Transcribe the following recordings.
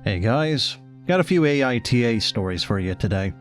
Hey guys, got a few AITA stories for you today.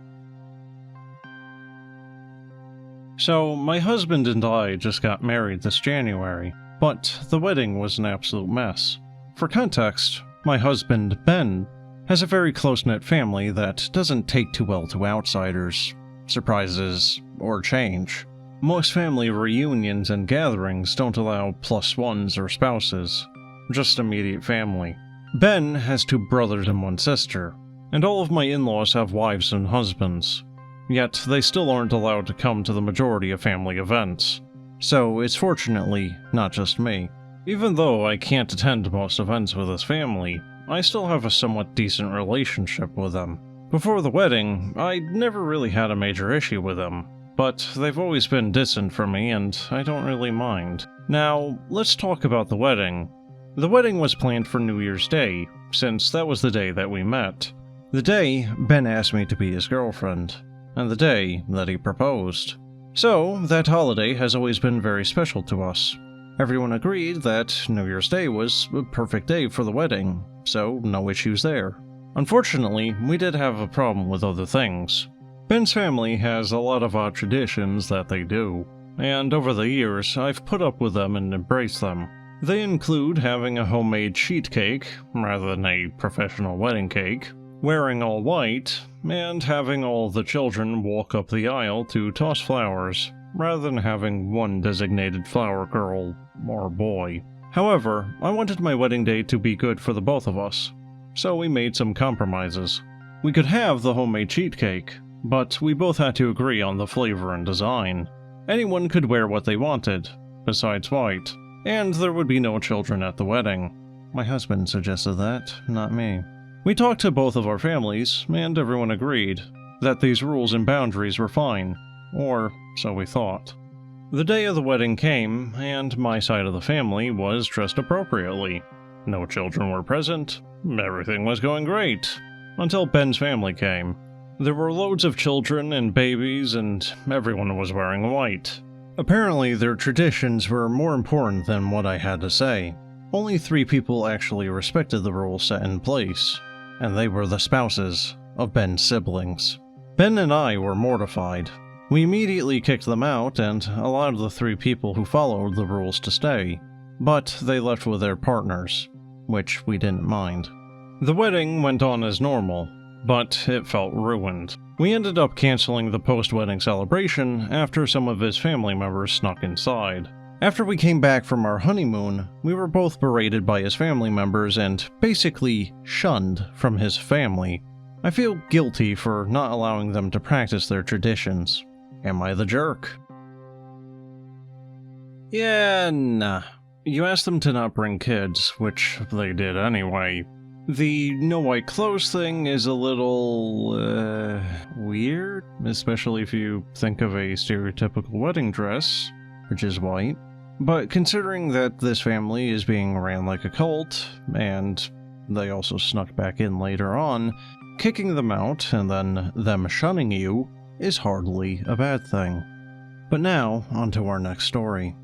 So, my husband and I just got married this January, but the wedding was an absolute mess. For context, my husband, Ben, has a very close-knit family that doesn't take too well to outsiders, surprises, or change. Most family reunions and gatherings don't allow +1s or spouses, just immediate family. Ben has 2 brothers and 1 sister, and all of my in-laws have wives and husbands. Yet they still aren't allowed to come to the majority of family events. So it's fortunately not just me. Even though I can't attend most events with his family, I still have a somewhat decent relationship with them. Before the wedding, I never really had a major issue with them, but they've always been distant from me and I don't really mind. Now, let's talk about the wedding. The wedding was planned for New Year's Day, since that was the day that we met. The day Ben asked me to be his girlfriend, and the day that he proposed. So, that holiday has always been very special to us. Everyone agreed that New Year's Day was a perfect day for the wedding, so no issues there. Unfortunately, we did have a problem with other things. Ben's family has a lot of odd traditions that they do, and over the years I've put up with them and embraced them. They include having a homemade sheet cake, rather than a professional wedding cake, wearing all white, and having all the children walk up the aisle to toss flowers, rather than having one designated flower girl or boy. However, I wanted my wedding day to be good for the both of us, so we made some compromises. We could have the homemade sheet cake, but we both had to agree on the flavor and design. Anyone could wear what they wanted, besides white. And there would be no children at the wedding. My husband suggested that, not me. We talked to both of our families, and everyone agreed that these rules and boundaries were fine, or so we thought. The day of the wedding came, and my side of the family was dressed appropriately. No children were present, everything was going great, until Ben's family came. There were loads of children and babies, and everyone was wearing white. Apparently, their traditions were more important than what I had to say. Only 3 people actually respected the rules set in place, and they were the spouses of Ben's siblings. Ben and I were mortified. We immediately kicked them out and allowed the 3 people who followed the rules to stay, but they left with their partners, which we didn't mind. The wedding went on as normal, but it felt ruined. We ended up canceling the post-wedding celebration after some of his family members snuck inside. After we came back from our honeymoon, we were both berated by his family members and basically shunned from his family. I feel guilty for not allowing them to practice their traditions. Am I the jerk? Yeah, nah. You asked them to not bring kids, which they did anyway. The no white clothes thing is a little, weird, especially if you think of a stereotypical wedding dress, which is white. But considering that this family is being ran like a cult, and they also snuck back in later on, kicking them out and then them shunning you is hardly a bad thing. But now, onto our next story.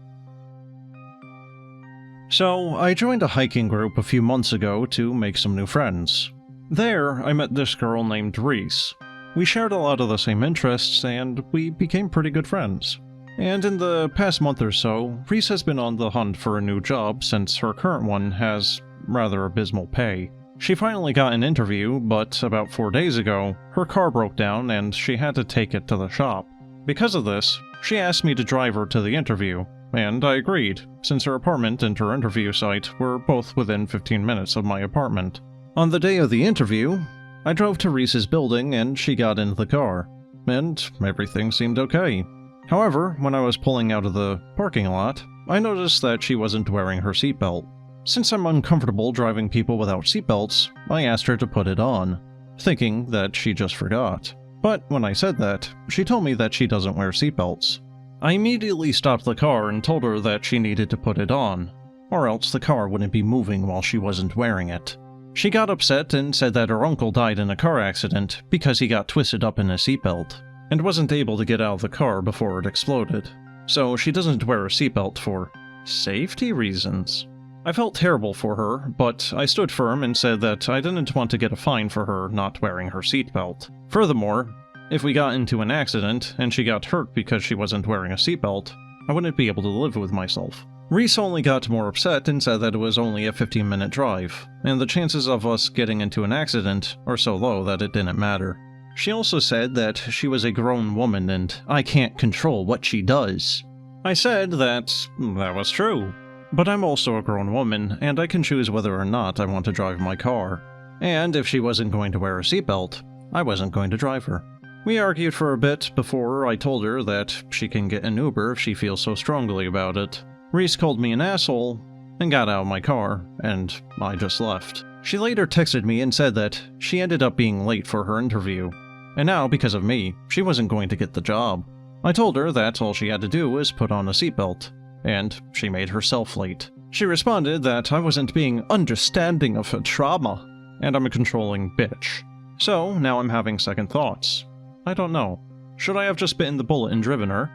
So, I joined a hiking group a few months ago to make some new friends. There, I met this girl named Reese. We shared a lot of the same interests, and we became pretty good friends. And in the past month or so, Reese has been on the hunt for a new job since her current one has rather abysmal pay. She finally got an interview, but about 4 days ago, her car broke down and she had to take it to the shop. Because of this, she asked me to drive her to the interview. And I agreed, since her apartment and her interview site were both within 15 minutes of my apartment. On the day of the interview, I drove to Reese's building and she got into the car, and everything seemed okay. However, when I was pulling out of the parking lot, I noticed that she wasn't wearing her seatbelt. Since I'm uncomfortable driving people without seatbelts, I asked her to put it on, thinking that she just forgot. But when I said that, she told me that she doesn't wear seatbelts. I immediately stopped the car and told her that she needed to put it on, or else the car wouldn't be moving while she wasn't wearing it. She got upset and said that her uncle died in a car accident because he got twisted up in a seatbelt, and wasn't able to get out of the car before it exploded. So she doesn't wear a seatbelt for safety reasons. I felt terrible for her, but I stood firm and said that I didn't want to get a fine for her not wearing her seatbelt. Furthermore, if we got into an accident and she got hurt because she wasn't wearing a seatbelt, I wouldn't be able to live with myself. Reese only got more upset and said that it was only a 15-minute drive, and the chances of us getting into an accident are so low that it didn't matter. She also said that she was a grown woman and I can't control what she does. I said that was true, but I'm also a grown woman and I can choose whether or not I want to drive my car. And if she wasn't going to wear a seatbelt, I wasn't going to drive her. We argued for a bit before I told her that she can get an Uber if she feels so strongly about it. Reese called me an asshole and got out of my car, and I just left. She later texted me and said that she ended up being late for her interview, and now, because of me, she wasn't going to get the job. I told her that all she had to do was put on a seatbelt, and she made herself late. She responded that I wasn't being understanding of her trauma, and I'm a controlling bitch. So now I'm having second thoughts. I don't know. Should I have just bitten the bullet and driven her?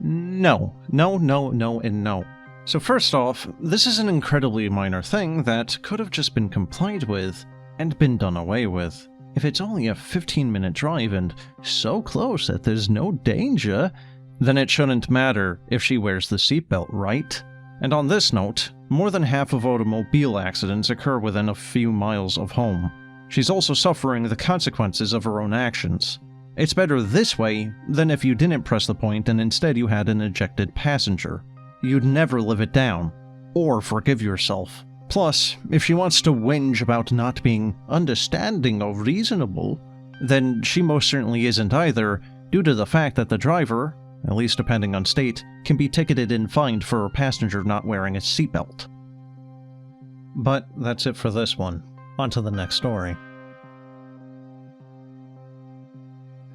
No, and no. So first off, this is an incredibly minor thing that could have just been complied with and been done away with. If it's only a 15-minute drive and so close that there's no danger, then it shouldn't matter if she wears the seatbelt, right? And on this note, more than half of automobile accidents occur within a few miles of home. She's also suffering the consequences of her own actions. It's better this way than if you didn't press the point and instead you had an ejected passenger. You'd never live it down, or forgive yourself. Plus, if she wants to whinge about not being understanding or reasonable, then she most certainly isn't either, due to the fact that the driver, at least depending on state, can be ticketed and fined for a passenger not wearing a seatbelt. But that's it for this one. On to the next story.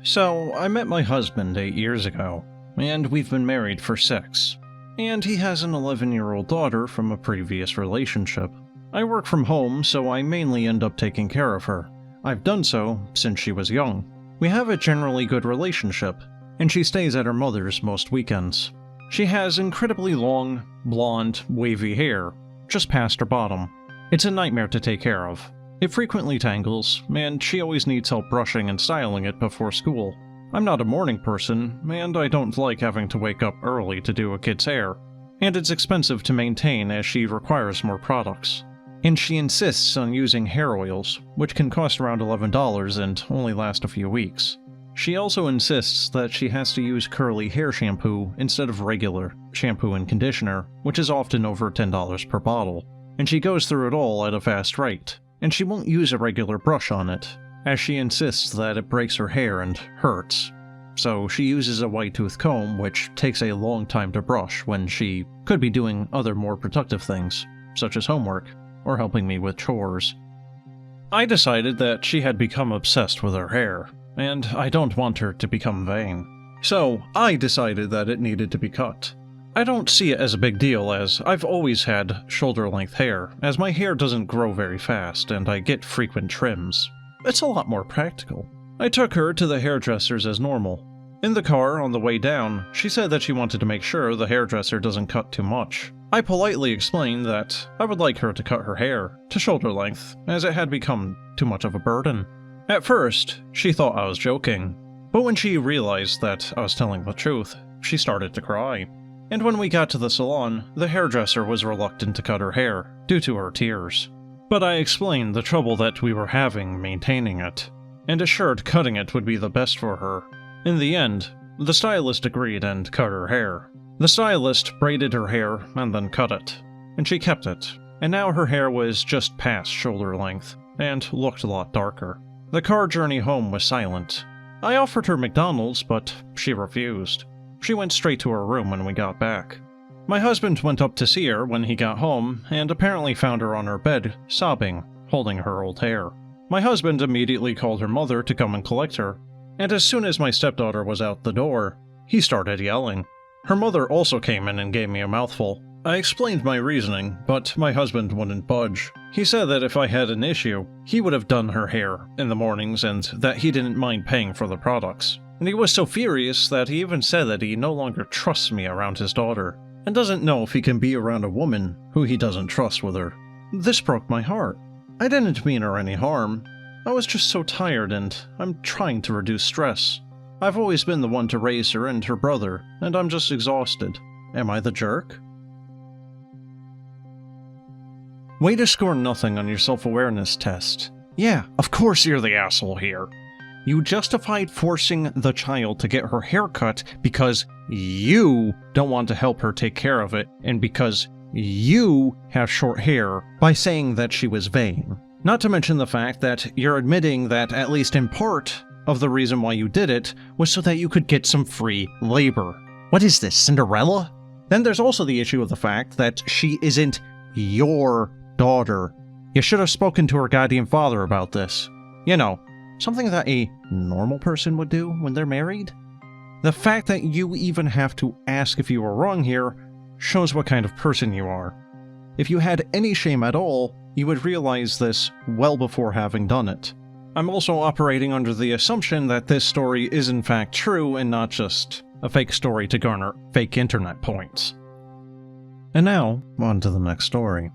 So, I met my husband 8 years ago, and we've been married for 6. And he has an 11-year-old daughter from a previous relationship. I work from home, so I mainly end up taking care of her. I've done so since she was young. We have a generally good relationship, and she stays at her mother's most weekends. She has incredibly long, blonde, wavy hair, just past her bottom. It's a nightmare to take care of. It frequently tangles, and she always needs help brushing and styling it before school. I'm not a morning person, and I don't like having to wake up early to do a kid's hair. And it's expensive to maintain as she requires more products. And she insists on using hair oils, which can cost around $11 and only last a few weeks. She also insists that she has to use curly hair shampoo instead of regular shampoo and conditioner, which is often over $10 per bottle. And she goes through it all at a fast rate. And she won't use a regular brush on it, as she insists that it breaks her hair and hurts. So she uses a white-tooth comb, which takes a long time to brush when she could be doing other more productive things, such as homework, or helping me with chores. I decided that she had become obsessed with her hair, and I don't want her to become vain. So I decided that it needed to be cut. I don't see it as a big deal, as I've always had shoulder-length hair, as my hair doesn't grow very fast and I get frequent trims. It's a lot more practical. I took her to the hairdressers as normal. In the car, on the way down, she said that she wanted to make sure the hairdresser doesn't cut too much. I politely explained that I would like her to cut her hair to shoulder length, as it had become too much of a burden. At first, she thought I was joking, but when she realized that I was telling the truth, she started to cry. And when we got to the salon, the hairdresser was reluctant to cut her hair, due to her tears. But I explained the trouble that we were having maintaining it, and assured cutting it would be the best for her. In the end, the stylist agreed and cut her hair. The stylist braided her hair and then cut it, and she kept it, and now her hair was just past shoulder length, and looked a lot darker. The car journey home was silent. I offered her McDonald's, but she refused. She went straight to her room when we got back. My husband went up to see her when he got home, and apparently found her on her bed, sobbing, holding her old hair. My husband immediately called her mother to come and collect her, and as soon as my stepdaughter was out the door, he started yelling. Her mother also came in and gave me a mouthful. I explained my reasoning, but my husband wouldn't budge. He said that if I had an issue, he would have done her hair in the mornings and that he didn't mind paying for the products. And he was so furious that he even said that he no longer trusts me around his daughter. and doesn't know if he can be around a woman who he doesn't trust with her. This broke my heart. I didn't mean her any harm. I was just so tired and I'm trying to reduce stress. I've always been the one to raise her and her brother, and I'm just exhausted. Am I the jerk? Way to score nothing on your self-awareness test. Yeah, of course you're the asshole here. You justified forcing the child to get her hair cut because you don't want to help her take care of it, and because you have short hair by saying that she was vain. Not to mention the fact that you're admitting that at least in part of the reason why you did it was so that you could get some free labor. What is this, Cinderella? Then there's also the issue of the fact that she isn't your daughter. You should have spoken to her guardian father about this. You know, something that a normal person would do when they're married. The fact that you even have to ask if you were wrong here shows what kind of person you are. If you had any shame at all, you would realize this well before having done it. I'm also operating under the assumption that this story is in fact true and not just a fake story to garner fake internet points. And now, on to the next story.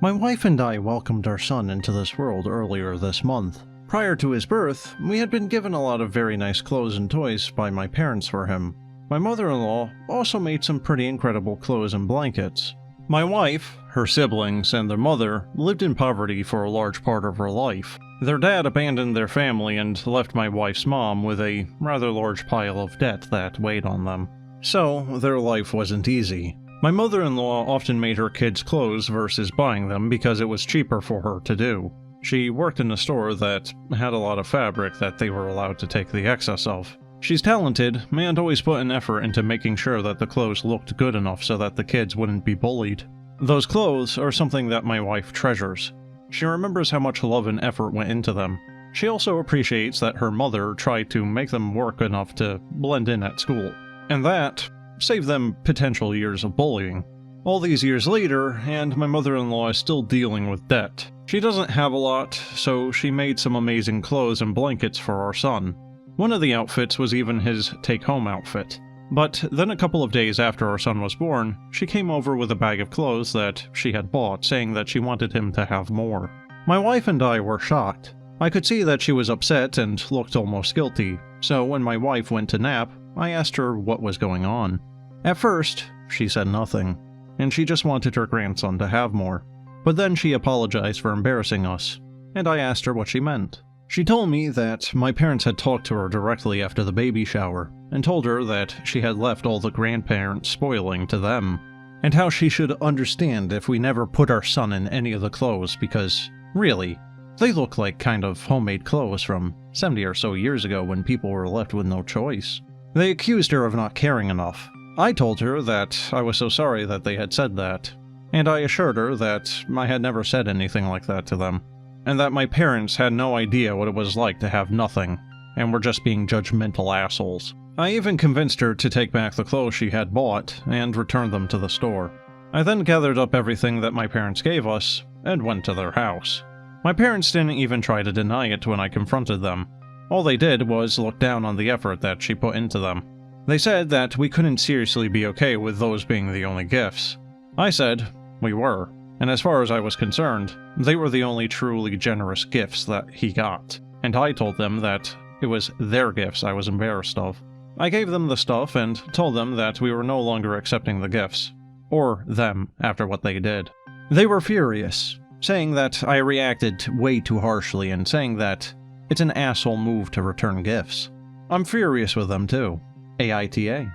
My wife and I welcomed our son into this world earlier this month. Prior to his birth, we had been given a lot of very nice clothes and toys by my parents for him. My mother-in-law also made some pretty incredible clothes and blankets. My wife, her siblings, and their mother lived in poverty for a large part of her life. Their dad abandoned their family and left my wife's mom with a rather large pile of debt that weighed on them. So, their life wasn't easy. My mother-in-law often made her kids clothes versus buying them because it was cheaper for her to do. She worked in a store that had a lot of fabric that they were allowed to take the excess of. She's talented and always put an effort into making sure that the clothes looked good enough so that the kids wouldn't be bullied. Those clothes are something that my wife treasures. She remembers how much love and effort went into them. She also appreciates that her mother tried to make them work enough to blend in at school, and that saved them potential years of bullying. All these years later, and my mother-in-law is still dealing with debt. She doesn't have a lot, so she made some amazing clothes and blankets for our son. One of the outfits was even his take-home outfit. But then a couple of days after our son was born, she came over with a bag of clothes that she had bought, saying that she wanted him to have more. My wife and I were shocked. I could see that she was upset and looked almost guilty, so when my wife went to nap, I asked her what was going on. At first, she said nothing, and she just wanted her grandson to have more. But then she apologized for embarrassing us, and I asked her what she meant. She told me that my parents had talked to her directly after the baby shower, and told her that she had left all the grandparents spoiling to them, and how she should understand if we never put our son in any of the clothes because, really, they look like kind of homemade clothes from 70 or so years ago when people were left with no choice. They accused her of not caring enough. I told her that I was so sorry that they had said that, and I assured her that I had never said anything like that to them, and that my parents had no idea what it was like to have nothing, and were just being judgmental assholes. I even convinced her to take back the clothes she had bought and return them to the store. I then gathered up everything that my parents gave us and went to their house. My parents didn't even try to deny it when I confronted them. All they did was look down on the effort that she put into them. They said that we couldn't seriously be okay with those being the only gifts. I said we were, and as far as I was concerned, they were the only truly generous gifts that he got, and I told them that it was their gifts I was embarrassed of. I gave them the stuff and told them that we were no longer accepting the gifts, or them after what they did. They were furious, saying that I reacted way too harshly and saying that it's an asshole move to return gifts. I'm furious with them too. AITA.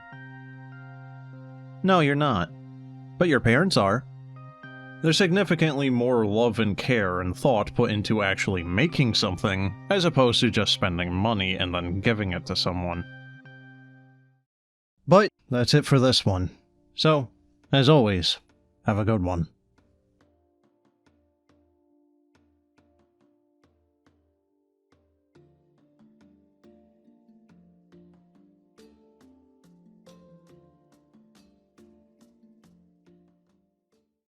No, you're not. But your parents are. There's significantly more love and care and thought put into actually making something, as opposed to just spending money and then giving it to someone. But that's it for this one. So, as always, have a good one.